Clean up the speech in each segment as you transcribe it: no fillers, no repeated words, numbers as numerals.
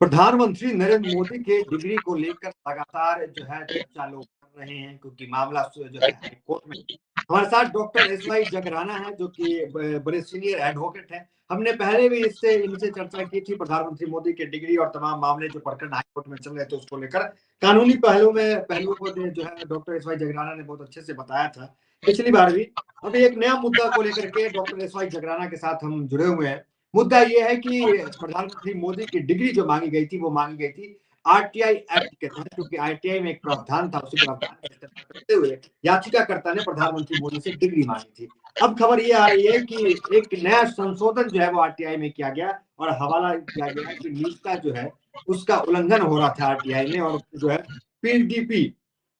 प्रधानमंत्री नरेंद्र मोदी के डिग्री को लेकर लगातार जो है चर्चा लोग कर रहे हैं, क्योंकि मामला जो है हाई कोर्ट में। हमारे साथ डॉक्टर एस वाई जगराना है, जो कि बड़े सीनियर एडवोकेट हैं। हमने पहले भी इनसे चर्चा की थी प्रधानमंत्री मोदी के डिग्री और तमाम मामले जो प्रकरण हाई कोर्ट में चल रहे थे उसको लेकर। कानूनी पहलुओं को जो है डॉक्टर एस वाई जगराना ने बहुत अच्छे से बताया था पिछली बार भी। अभी एक नया मुद्दा को लेकर के डॉक्टर एस वाई जगराना के साथ हम जुड़े हुए हैं। मुद्दा ये है कि प्रधानमंत्री मोदी की डिग्री जो मांगी गई थी वो मांगी गई थी आरटीआई एक्ट के तहत, क्योंकि आरटीआई में एक प्रावधान था, उसी प्रावधान का इस्तेमाल करते हुए याचिकाकर्ता ने प्रधानमंत्री मोदी से डिग्री मांगी थी। अब खबर ये आ रही है कि एक नया संशोधन जो है वो आरटीआई में किया गया और हवाला किया गया कि निजता जो है उसका उल्लंघन हो रहा था आरटीआई में, और जो है पीडीपी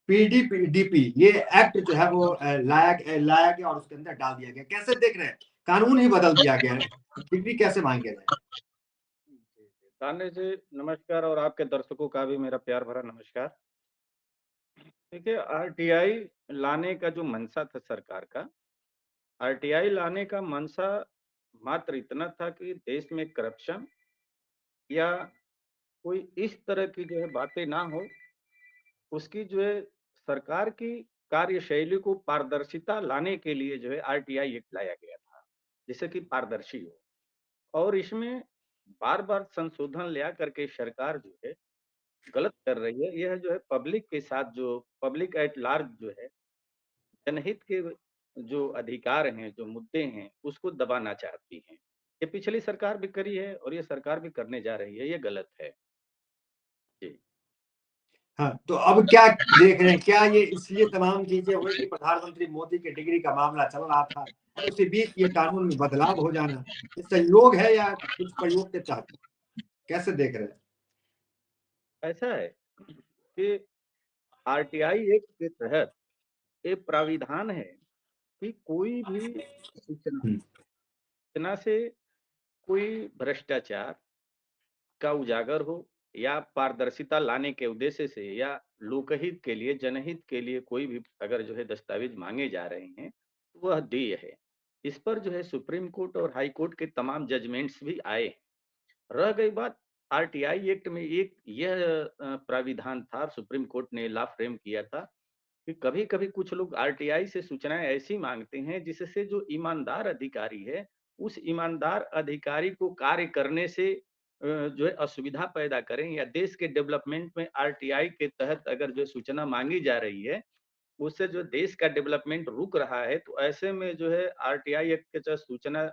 पीडीपी ये एक्ट जो है वो लाया गया और उसके अंदर डाल दिया गया। कैसे देख रहे हैं, कानून ही बदल दिया गया है, डिग्री कैसे मांगे जाए? तान्या जी, नमस्कार और आपके दर्शकों का भी मेरा प्यार भरा नमस्कार। देखिए, आरटीआई लाने का जो मंशा था सरकार का, आरटीआई लाने का मंशा मात्र इतना था कि देश में करप्शन या कोई इस तरह की जो है बातें ना हो, उसकी जो है सरकार की कार्यशैली को पारदर्शिता लाने के लिए जो है आरटीआई एक्ट लाया गया था, जिससे कि पारदर्शी हो। और इसमें बार-बार संशोधन लिया करके सरकार जो है गलत कर रही है। यह जो है पब्लिक के साथ जो पब्लिक एट लार्ज जो है, जनहित के जो अधिकार हैं, जो मुद्दे हैं, उसको दबाना चाहती हैं। ये पिछली सरकार भी करी है और ये सरकार भी करने जा रही है, ये गलत है। जी। हाँ, तो अब क्या देख रहे हैं, क्या ये इसलिए तमाम चीजें हुई कि प्रधानमंत्री मोदी के डिग्री का मामला चल रहा था और उसी बीच ये कानून में बदलाव हो जाना, ये संयोग है या कुछ प्रयोग के तहत? कैसे देख रहे हैं? ऐसा है कि आरटीआई एक्ट के तहत एक प्राविधान है कि कोई भी हम्म। सूचना से कोई भ्रष्टाचार का उजागर हो या पारदर्शिता लाने के उद्देश्य से या लोकहित के लिए, जनहित के लिए कोई भी अगर जो है दस्तावेज मांगे जा रहे हैं, तो वह देय है। इस पर जो है सुप्रीम कोर्ट और हाई कोर्ट के तमाम जजमेंट्स भी आए हैं। रह गई बात आरटीआई एक्ट में एक यह प्राविधान था, सुप्रीम कोर्ट ने लॉ फ्रेम किया था कि कभी-कभी कुछ लोग आरटीआई से सूचनाएं ऐसी मांगते हैं जिससे जो ईमानदार अधिकारी है, उस ईमानदार अधिकारी को कार्य करने से जो है असुविधा पैदा करें या देश के डेवलपमेंट में आरटीआई के तहत अगर जो सूचना मांगी जा रही है, उससे जो देश का डेवलपमेंट रुक रहा है, तो ऐसे में जो है आरटीआई एक्ट के तहत सूचना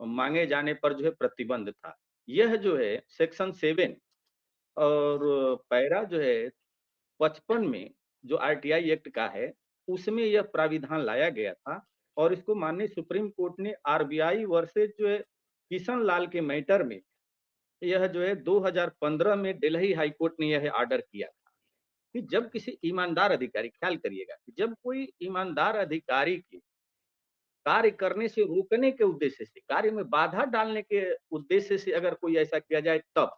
मांगे जाने पर जो है प्रतिबंध था। यह जो है सेक्शन 7 और पैरा जो है 55 में जो आरटीआई एक्ट का है, उसमें यह प्राविधान लाया गया था और इसको माननीय सुप्रीम कोर्ट ने आरबीआई वर्सेस जो है किशन लाल के मैटर में यह जो है 2015 में दिल्ली हाई कोर्ट ने यह ऑर्डर किया था कि जब किसी ईमानदार अधिकारी, ख्याल करिएगा, जब कोई ईमानदार अधिकारी की कार्य करने से रोकने के उद्देश्य से, कार्य में बाधा डालने के उद्देश्य से अगर कोई ऐसा किया जाए तब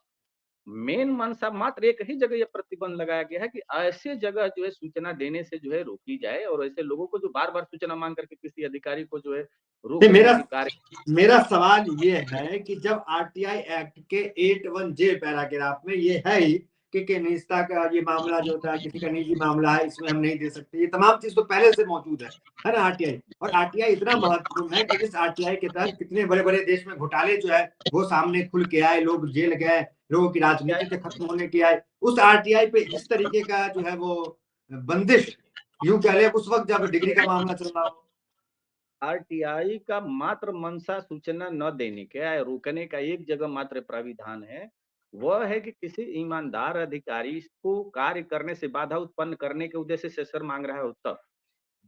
मेन मंशा मात्र एक ही जगह ये प्रतिबंध लगाया गया है कि ऐसे जगह जो है सूचना देने से जो है रोकी जाए और ऐसे लोगों को जो बार-बार सूचना मांग करके किसी अधिकारी को जो है नहीं, रोकने मेरा की कार्य। मेरा सवाल ये है कि जब आरटीआई एक्ट के 81 जे पैराग्राफ में ये है ही कि निजता का ये मामला जो होता है, किसी का निजी मामला है, इसमें हम नहीं दे सकते, ये तमाम चीज तो पहले से मौजूद है ना आरटीआई। और आरटीआई इतना महत्वपूर्ण है कि इस आरटीआई के तहत कितने बड़े बड़े देश में घोटाले जो है वो सामने खुल के आए, लोग जेल गए, लोगों की राजनीति के खत्म होने की आए। उस आरटीआई पे इस तरीके का जो है वो बंदिश, यूं कह ले उस वक्त जब डिग्री का मामला चल रहा हो। आरटीआई का मात्र मंशा सूचना न देने के या रोकने का एक जगह मात्र प्राविधान है, वह है कि किसी ईमानदार अधिकारी को कार्य करने से बाधा उत्पन्न करने के उद्देश्य से सर मांग रहा हो तब।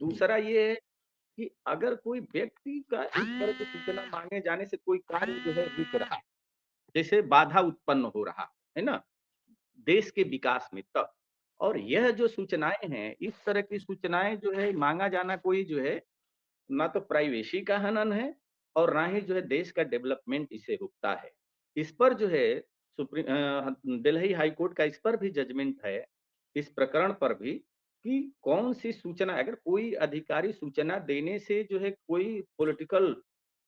दूसरा ये है कि अगर कोई व्यक्ति का इस तरह की सूचना मांगे जाने से कोई कार्य जो है रुक रहा है, जैसे बाधा उत्पन्न हो रहा है ना देश के विकास में तब। और यह जो सूचनाएं हैं, इस तरह की सूचनाएं जो है मांगा जाना कोई जो है ना तो प्राइवेसी का हनन है और ना ही जो है देश का डेवलपमेंट इसे रुकता है। इस पर जो है दिल्ली हाई कोर्ट का इस पर भी जजमेंट है, इस प्रकरण पर भी, कि कौन सी सूचना अगर कोई अधिकारी सूचना देने से जो है कोई पॉलिटिकल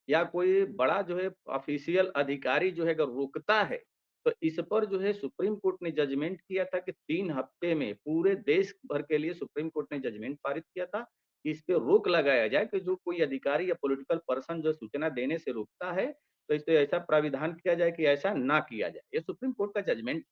या कोई बड़ा जो है ऑफिशियल अधिकारी जो है अगर रोकता है, तो इस पर जो है सुप्रीम कोर्ट ने जजमेंट किया था कि 3 हफ्ते में पूरे देश भर के लिए सुप्रीम कोर्ट ने जजमेंट पारित किया था कि इस पे रोक लगाया जाए कि जो कोई अधिकारी या पॉलिटिकल पर्सन जो सूचना देने से रोकता है, तो इस पे ऐसा प्राविधान किया जाए कि ऐसा ना किया जाए। ये सुप्रीम कोर्ट का जजमेंट।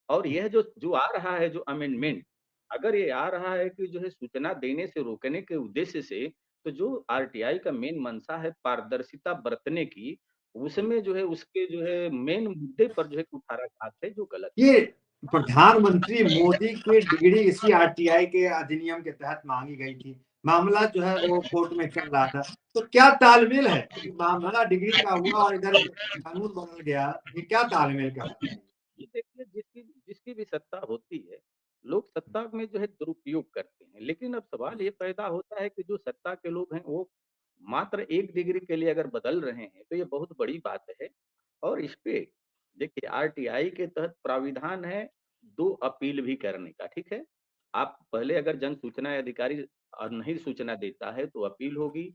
और यह जो जो आ रहा है जो अमेंडमेंट, अगर ये आ रहा है कि जो है सूचना देने से रोकने के उद्देश्य से, तो जो आरटीआई का मेन मंशा है पारदर्शिता बरतने की, उसमें जो है उसके जो है मेन मुद्दे पर जो है कुठाराघात है जो गलत है। ये प्रधानमंत्री मोदी की डिग्री इसी आरटीआई के अधिनियम के तहत मांगी गई थी। मामला जो है वो कोर्ट में चल रहा था। तो क्या तालमेल है कि मामला डिग्री का हुआ और इधर कानून बदल गया? ये क्या तालमेल का है? ये देखिए जिसकी जिसकी भी सत्ता होती है, लोग सत्ता में जो है दुरुपयोग करते हैं। लेकिन अब सवाल ये पैदा होता है कि जो सत्ता के लोग हैं वो मात्र 1 डिग्री के लिए अगर बदल रहे हैं, तो ये बहुत बड़ी बात है। और इस पे देखिए आरटीआई के तहत प्राविधान है 2 अपील भी करने का, ठीक है? आप पहले अगर जन सूचना अधिकारी नहीं सूचना देता है तो अपील होगी।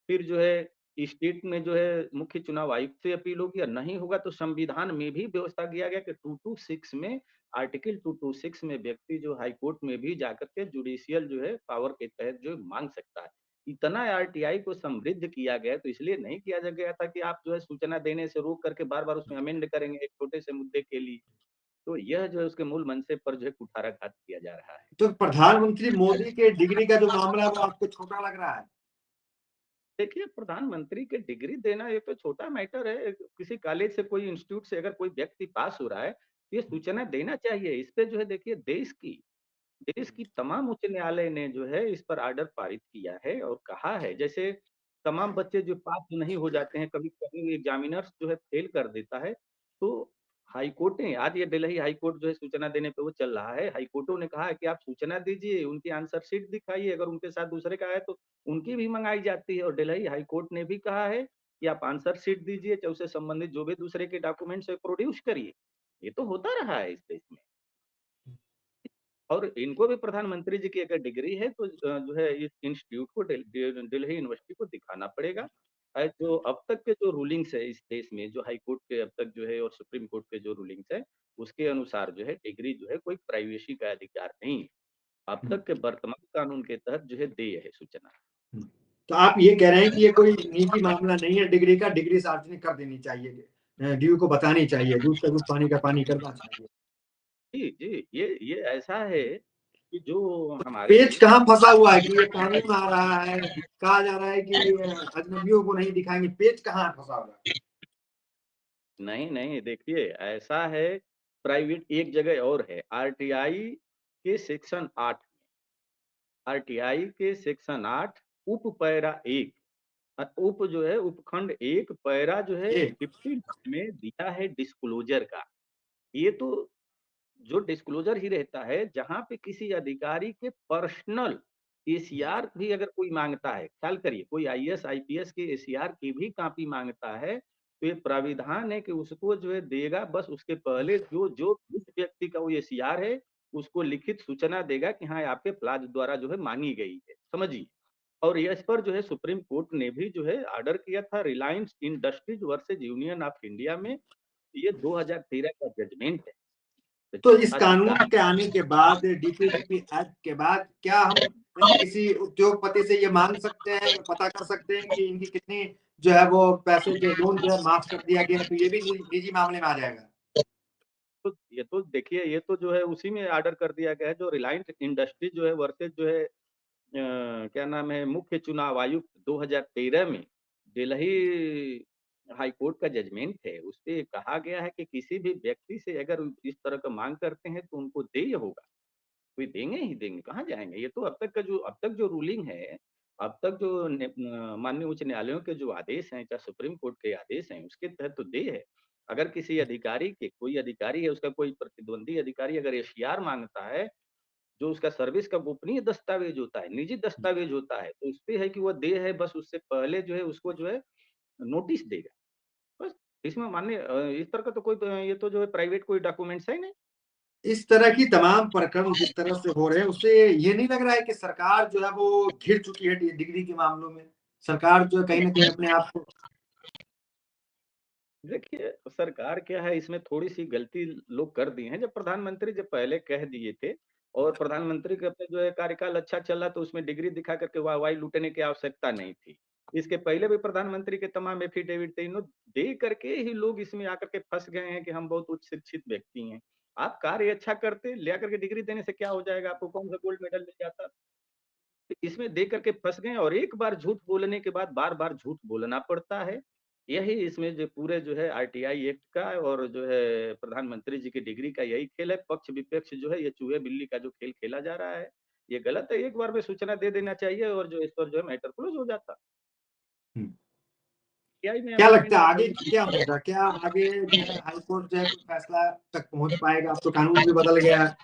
फिर जो है स्टेट में जो है मुख्य चुनाव आयुक्त से अपील होगी, और नहीं होगा तो संविधान में भी व्यवस्था किया गया कि 226 में, आर्टिकल 226 में व्यक्ति जो हाई कोर्ट में भी जाकर के जुडिशियल जो है पावर के तहत जो है मांग सकता है। इतना आरटीआई को समृद्ध किया गया, तो इसलिए नहीं किया गया था कि आप जो है सूचना देने से रोक करके बार-बार उसमें अमेंड करेंगे एक छोटे से मुद्दे के लिए। तो यह जो है उसके मूल मंशे पर जो है कुठाराघात किया जा रहा है। तो प्रधानमंत्री मोदी के डिग्री का जो मामला है वो आपको छोटा लग रहा है? देखिए, प्रधानमंत्री के डिग्री देना ये तो छोटा मैटर है। किसी कॉलेज से कोई इंस्टीट्यूट से अगर कोई व्यक्ति पास हो रहा है, तो ये सूचना देना चाहिए। इस पे जो है देखिए देश की तमाम उच्च न्यायालय ने जो है इस पर ऑर्डर पारित किया है और कहा है, जैसे तमाम बच्चे जो पास नहीं हो जाते हैं, कभी-कभी एग्जामिनर्स जो है फेल कर देता है, तो हाई कोर्ट ने आज ये दिल्ली हाई कोर्ट जो है सूचना देने पे वो चल रहा है। हाई कोर्टों ने कहा है कि आप सूचना दीजिए, उनकी आंसर शीट दिखाइए, अगर उनके साथ दूसरे का है तो उनकी भी मंगाई जाती है। और दिल्ली हाई कोर्ट ने भी कहा है कि आप आंसर शीट दीजिए, चाहे उससे संबंधित जो भी दूसरे के डॉक्यूमेंट्स है प्रोड्यूस करिए। ये तो होता रहा है इस देश में। और इनको भी प्रधानमंत्री जी की अगर डिग्री है तो जो है इस इंस्टीट्यूट को दिल्ली यूनिवर्सिटी को दिखाना पड़ेगा। जो अब तक के जो रूलिंग्स है इस देश में, जो हाई कोर्ट के अब तक जो है और सुप्रीम कोर्ट के जो रूलिंग्स है, उसके अनुसार जो है डिग्री जो है कोई प्राइवेसी का अधिकार नहीं है। अब तक के वर्तमान कानून के तहत जो है देय है सूचना। तो आप ये कह रहे हैं कि ये कोई निजी मामला नहीं है डिग्री का, डिग्री सार्वजनिक कर देनी चाहिए, ड्यू को बतानी चाहिए, दूध का दूध पानी का पानी करना चाहिए। जी, जी, ये ऐसा है कि जो हमारे पेच देश कहाँ फंसा हुआ है कि ये कानून आ रहा है, कहा जा रहा है कि अजनबियों को नहीं दिखाएंगे, पेच कहाँ फंसा हुआ है? नहीं, नहीं, देखिए ऐसा है, प्राइवेट एक जगह और है, आरटीआई के सेक्शन 8, आरटीआई के सेक्शन 8 उप पैरा 1, उप जो है उपखंड 1 पैरा जो है ये 50 में दिया है डिस्क्लोजर का। ये तो जो डिस्क्लोजर ही रहता है, जहाँ पे किसी अधिकारी के पर्सनल एसीआर भी अगर कोई माँगता है, ख्याल करिए कोई आईएएस, आईपीएस के एसीआर की भी कॉपी माँगता है, तो ये प्राविधान है कि उसको जो है देगा, बस उसके पहले जो जो जिस व्यक्ति का वो एसीआर है, उसको लिखित सूचना देगा कि हाँ, आपके प्लाज द्वारा जो है माँगी गई है, समझिए। और इस पर जो है सुप्रीम कोर्ट ने भी जो है ऑर्डर किया था Reliance industries versus union of India में, ये 2013 का जजमेंट है। तो तो जो इस कानून अधिकार के आने के बाद, डीपीडीपी एक्ट के बाद, क्या हम किसी उद्योगपति से ये मांग सकते हैं या पता कर सकते हैं कि इनकी कितनी जो है वो पैसे जो लोन जो है माफ कर दिया गया है, तो ये भी निजी मामले में आ जाएगा? तो ये तो देखिए ये तो जो है उसी में ऑर्डर कर दिया गया है, जो रिलायंस इंडस्ट्री जो है वर्सेज जो है क्या नाम है मुख्य चुनाव आयुक्त 2013 में दिल्ली हाई कोर्ट का जजमेंट है, उसपे कहा गया है कि किसी भी व्यक्ति से अगर इस तरह का मांग करते हैं तो उनको देय होगा। कोई देंगे ही देंगे, कहाँ जाएँगे? ये तो अब तक जो रूलिंग है, अब तक जो माननीय उच्च न्यायालयों के जो आदेश हैं, चाहे सुप्रीम कोर्ट के आदेश हैं, उसके तहत तो देय है। अगर किसी अधिकारी के कोई अधिकारी है, उसका कोई प्रतिद्वंदी अधिकारी अगर एशआर माँगता है, जो उसका सर्विस का गोपनीय दस्तावेज होता है, निजी दस्तावेज होता है, तो उसपे है कि वो देय है, बस उससे पहले जो है उसको जो है नोटिस देगा। बस इसमें माननीय इस तरह का तो कोई ये तो जो है प्राइवेट कोई डॉक्यूमेंट्स है ही नहीं। इस तरह की तमाम प्रकरण जिस तरह से हो रहे हैं, उससे ये नहीं लग रहा है कि सरकार जो है वो घिर चुकी है डिग्री के मामलों में? सरकार जो है कहीं न कहीं अपने आप को देखिए, सरकार क्या है, इसमें थोड़ी-सी गलती लोग कर दिए हैं। जब प्रधानमंत्री जब पहले कह दिए थे और प्रधानमंत्री का अपने जो है कार्यकाल अच्छा चला, तो उसमें डिग्री दिखा करके वाहवाही लूटने की आवश्यकता नहीं थी। इसके पहले भी प्रधानमंत्री के तमाम एफिडेविट थे, इन्हों दे करके ही लोग इसमें आकर के फँस गए हैं कि हम बहुत उच्च शिक्षित व्यक्ति हैं। आप कार्य अच्छा करते, ले आकर के डिग्री देने से क्या हो जाएगा? आपको कौन-सा गोल्ड मेडल मिल जाता? तो इसमें दे करके फँस गए और एक बार झूठ बोलने के बाद बार-बार झूठ बोलना पड़ता है। यही इसमें जो पूरे जो है आरटीआई एक्ट का और जो है प्रधानमंत्री जी की डिग्री का यही खेल है। पक्ष-विपक्ष जो है ये चूहे-बिल्ली का जो खेल खेला जा रहा है, ये गलत है। एक बार में सूचना दे देना चाहिए और जो इस पर जो है मैटर क्लोज़ हो जाता। हम्म। आरटीआई में क्या लगता अमेंडमेंट है का आगे कोई क्या होगा? क्या आगे जो है हाई कोर्ट जो है कोई फैसला तक पहुंच पाएगा? अब तो कानून भी बदल गया है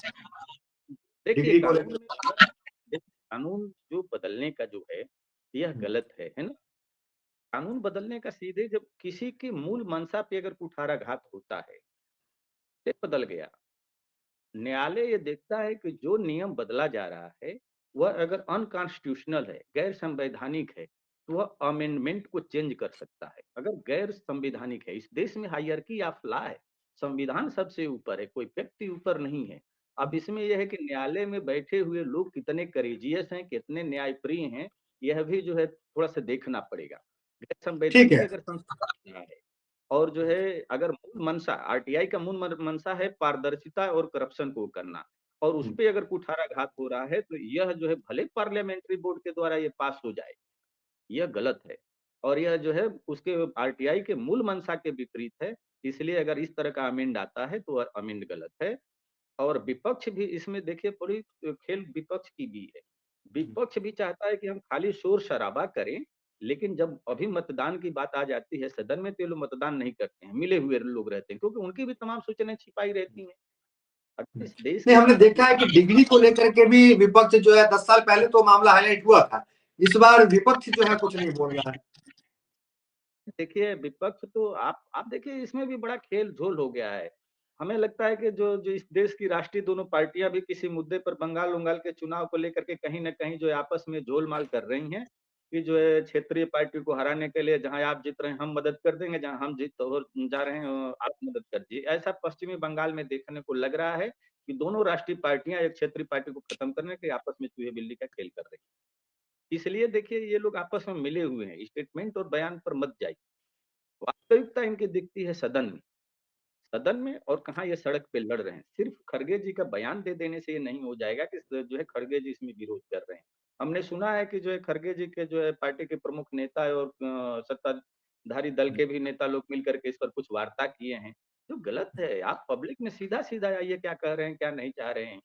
देखिए डिग्री को कानून लेकर। में कानून जो बदलने का जो है, यह हम्म, गलत है ना? कानून बदलने का सीधे जब किसी की मूल मंशा पे अगर कुठाराघात होता है, फिर बदल गया। न्यायालय ये देखता है कि जो नियम बदला जा रहा है, वह अगर अनकॉन्स्टिट्यूशनल है, गैर संवैधानिक है, तो वह अमेंडमेंट को चेंज कर सकता है। अगर गैर संवैधानिक है, इस देश में हायरार्की ऑफ लॉ है, संविधान सबसे ऊपर है, कोई व्यक्ति ऊपर नहीं है। अब इसमें यह है कि न्यायालय में बैठे हुए लोग कितने करेजियस हैं, कितने न्यायप्रिय हैं, यह भी जो है थोड़ा-सा देखना पड़ेगा। गैर ठीक संवैधानिक है। अगर संस्था है और जो है अगर मूल मंशा आरटीआई का मूल मंशा है पारदर्शिता और करप्शन को करना और उस हम्म, पे अगर कुठाराघात हो रहा है तो यह जो है भले पार्लियामेंट्री बोर्ड के द्वारा ये पास हो जाए, यह गलत है और यह जो है उसके आरटीआई के मूल मंशा के विपरीत है। इसलिए अगर इस तरह का अमेंड आता है तो अमेंड गलत है। और विपक्ष भी इसमें देखिए बड़ी खेल विपक्ष की भी है। विपक्ष भी चाहता है कि हम खाली शोर-शराबा करें, लेकिन जब अभी मतदान की बात आ जाती है सदन में तो ये लोग मतदान नहीं करते हैं, मिले हुए लोग रहते हैं क्योंकि उनकी भी तमाम सूचनाएँ छिपाई रहती हैं। अगर इस देश नहीं, के हमने शासक देखा है कि डिग्री को लेकर के भी विपक्ष जो है 10 साल पहले तो मामला हाईलाइट हुआ था। इस बार विपक्ष जो है कुछ नहीं बोल रहा है। देखिए विपक्ष तो आप देखिए इसमें भी बड़ा खेल-झोल हो गया है। हमें लगता है कि जो जो इस देश की राष्ट्रीय दोनों पार्टियाँ भी किसी मुद्दे पर बंगाल-वंगाल के चुनाव को लेकर के कहीं न कहीं जो है आपस में झोल-माल कर रही हैं, कि जो है क्षेत्रीय पार्टी को हराने के लिए जहाँ आप जीत रहे हैं हम मदद कर देंगे, जहाँ हम जीत हो जा रहे हैं आप मदद कर दीजिए। ऐसा पश्चिमी बंगाल में देखने को लग रहा है कि दोनों राष्ट्रीय पार्टियाँ एक क्षेत्रीय पार्टी को खत्म करने के आपस में चूहे-बिल्ली का खेल कर रही हैं। इसलिए देखिए ये लोग आपस में मिले हुए हैं, स्टेटमेंट और बयान पर मत जाइए। वास्तविकता इनकी दिखती है सदन में। सदन में और कहाँ ये सड़क पे लड़ रहे हैं। सिर्फ खड़गे जी का बयान दे देने से ये नहीं हो जाएगा कि जो है खड़गे जी इसमें विरोध कर रहे हैं। हमने सुना है कि जो है खड़गे जी के जो है पार्टी के प्रमुख नेता और सत्ताधारी दल के भी नेता लोग मिल करके इस पर कुछ वार्ता किए हैं, जो गलत है। आप पब्लिक में सीधा-सीधा आइए क्या कह रहे हैं, क्या नहीं चाह रहे हैं।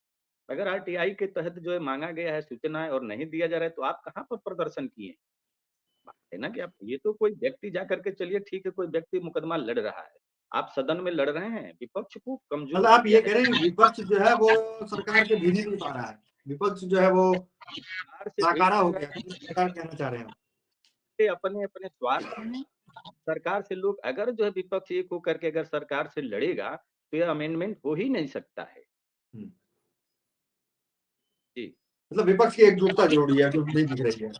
अगर आरटीआई के तहत जो है माँगा गया है सूचनाएँ और नहीं दिया जा रहा है तो आप कहाँ पर प्रदर्शन किए? बात है ना कि आप ये तो कोई व्यक्ति जा करके चलिए ठीक है कोई व्यक्ति मुकदमा लड़ रहा है। आप सदन में लड़ रहे हैं, विपक्ष को मतलब कमज़ोर आप किया ये है। कह रहे हैं विपक्ष जो है वो सरकार के भीड़ नहीं पा रहा है। विपक्ष जो है वो सरकार से भिड़ नाकारा नहीं हो रहा गया। है, किस प्रकार कहना चाह रहे हैं आप? ये अपने-अपने स्वार्थ में सरकार से लोग अगर जो है विपक्ष एक होकर के अगर सरकार से लड़ेगा, तो ये अमेंडमेंट हो ही नहीं सकता है। हम्म, जी। मतलब विपक्ष की एकजुटता जरूरी है जो नहीं दिख रही है।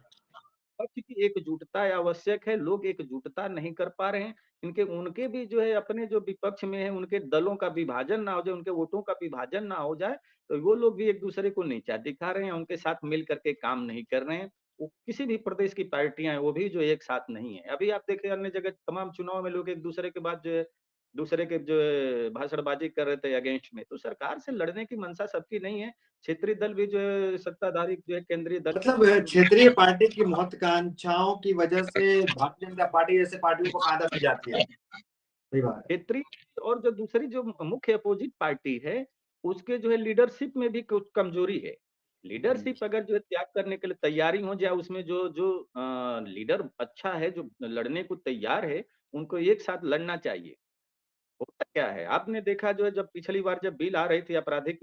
पक्ष की एकजुटता आवश्यक है, लोग एकजुटता नहीं कर पा रहे हैं। इनके उनके भी जो है अपने जो विपक्ष में है, उनके दलों का विभाजन ना हो जाए, उनके वोटों का विभाजन ना हो जाए, तो वो लोग भी एक-दूसरे को नीचा दिखा रहे हैं, उनके साथ मिल कर के काम नहीं कर रहे हैं। वो किसी भी प्रदेश की पार्टियाँ हैं, वो भी जो एक साथ नहीं है। अभी आप देखिए अन्य जगह तमाम चुनाव में लोग एक-दूसरे के बाद जो है, दूसरे के जो है भाषणबाजी कर रहे थे अगेंस्ट में। तो सरकार से लड़ने की मंशा सबकी नहीं है। क्षेत्रीय दल भी जो है सत्ताधारी जो है केंद्रीय दल के मतलब तमाम क्षेत्रीय पार्टी की महत्वाकांक्षाओं की वजह से भारतीय जनता पार्टी जैसे पार्टियों को फायदा मिल जाती है। सही बात है। क्षेत्रीय और जो दूसरी जो मुख्य अपोजिट पार्टी है, उसके जो है लीडरशिप में भी कुछ कमजोरी है। लीडरशिप अगर जो है त्याग करने के लिए तैयारी हो जाए, उसमें जो जो लीडर अच्छा है, जो लड़ने को तैयार है, उनको एक साथ लड़ना चाहिए। होता क्या है, आपने देखा जो है जब पिछली बार जब बिल आ रही थी आपराधिक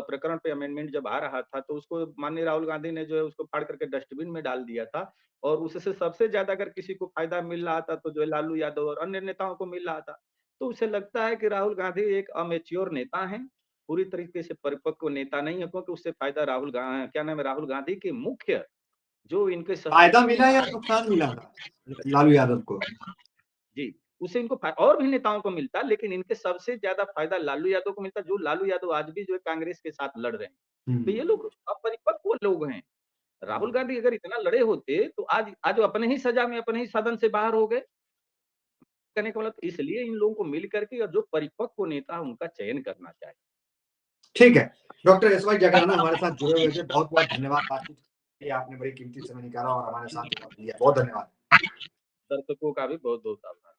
प्रकरण पे अमेंडमेंट जब आ रहा था, तो उसको माननीय राहुल गांधी ने जो है उसको फाड़ करके डस्टबिन में डाल दिया था और उससे सबसे ज्यादा अगर किसी को फायदा मिल रहा था, तो जो है लालू यादव और अन्य नेताओं को मिल रहा था। तो उसे लगता है कि राहुल गांधी एक अमेच्योर नेता हैं, पूरी तरीके से परिपक्व नेता नहीं है क्योंकि उससे फायदा क्या नाम है राहुल गांधी के मुख्य जो इनके फायदा सहयोगी मिला नेता या हैं नुकसान मिला था लालू यादव को? जी, उससे इनको और भी नेताओं को मिलता, लेकिन इनके सबसे ज्यादा फायदा लालू यादव को मिलता, जो लालू यादव आज भी जो है कांग्रेस के साथ लड़ रहे हैं। तो ये लोग अपरिपक्व लोग हैं। राहुल गांधी अगर इतना लड़े होते तो आज आज वो अपने ही सजा में अपने ही सदन से बाहर हो गए। करने का मतलब इसलिए इन लोगों को मिल करके और जो परिपक्व नेता उनका चयन करना चाहिए। ठीक है, डॉक्टर एस वाई जगराना हमारे साथ जुड़े हुए थे, बहुत बहुत धन्यवाद बातचीत के लिए, आपने बड़े कीमती समय निकाला और हमारे साथ जवाब दिया, बहुत धन्यवाद। दर्शकों का भी बहुत बहुत आभार।